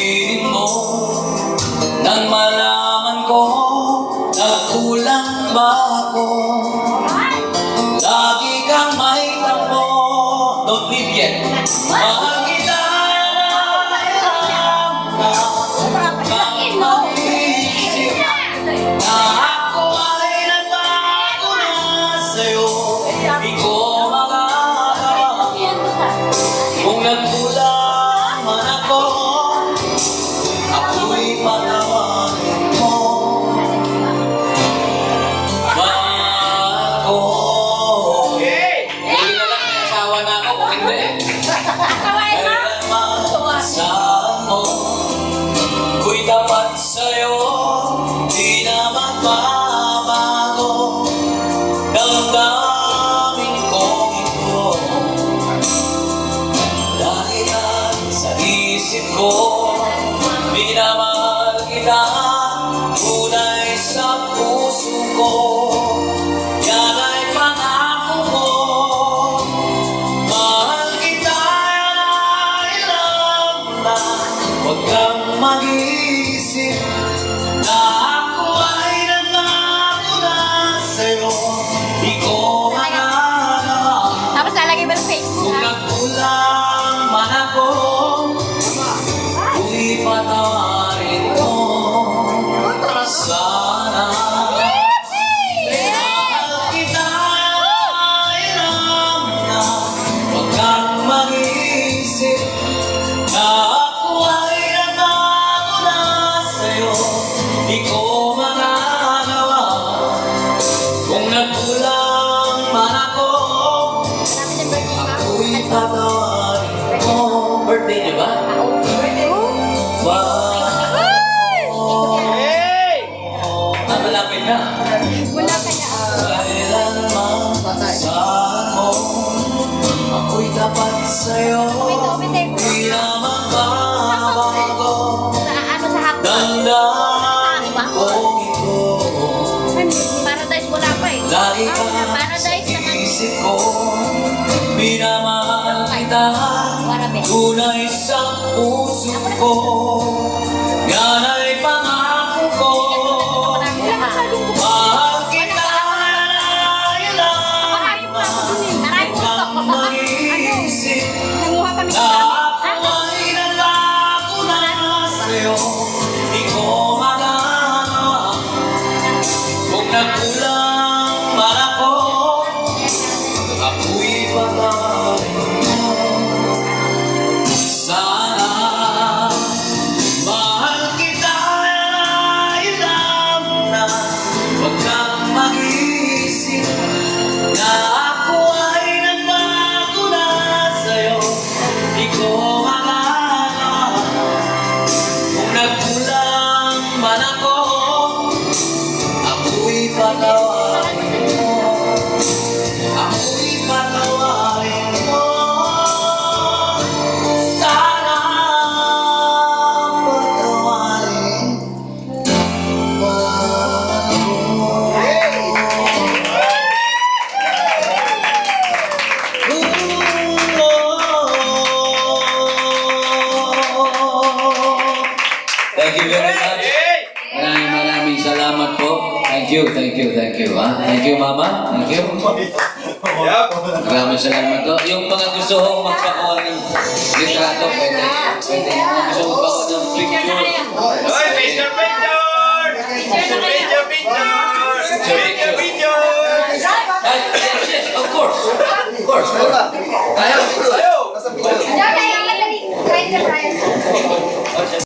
sabihin mo nang malaman ko nagkulang ba ako? Lagi kang may tampo. Don't leave yet. Mahal kita, alam na bang mag-isip na ako ay nagbago na sa'yo. Di ko magagawa kung nagkulang man ako, ako'y patawarin mo. Mahal ko. Hindi na lang, may asawa na ako kung hindi. Kailanman saan mo, ako'y tapat sa'yo, di na magbabago. Damdamin kong ito, dahil yan sa isip ko, minamahal kita, tunay sa puso ko. Yan ay pangako ko. Mahal kita, alam na huwag kang mag-iisip na ako ay nagbago na sa'yo. Di ko magagawa Tapos lalagay ba ng Facebook, kung ha? nagkulang man ako, ako'y patawarin mo. Sana mahal kita, alam na huwag kang mag-iisip na ako ay nagbago na sa'yo. Di ko magagawa kung nagkulang man ako, ako'y patawarin mo. Birthday niyo ba? Wow! Malapit na. Wala ka na. Kailanman saan mo, ako'y tapat sa'yo, di na magbabago. Ano sa hapon? Damdamin kong ito, Paradise wala pa eh. lagi ka Paradise sa naman. isip ko, minamahal kita, tunay sa puso ko. Yan ay pangako ko. Mahal kita, alam na huwag kang mag-iisip na ako ay nagbago na sa'yo. Di ko magagawa kung nagkulang man ako, ako'y patawarin mo. Sana mahal kita, alam na huwag kang mag-iisip na ako ay nagbago na sa'yo. Di ko magagawa kung nagkulang man ako, ako'y patawarin mo. Ako'y patawarin mo. Sana patawarin mo ako. Thank you very much. Maraming salamat po. Thank you. Thank you, Mama. Thank you. Maraming salamat po. Yung mga gusto kong magpakuha ng litrato, pwede. Yung mga gusto kong magpakuha ng picture. Oy, Mr. Picture!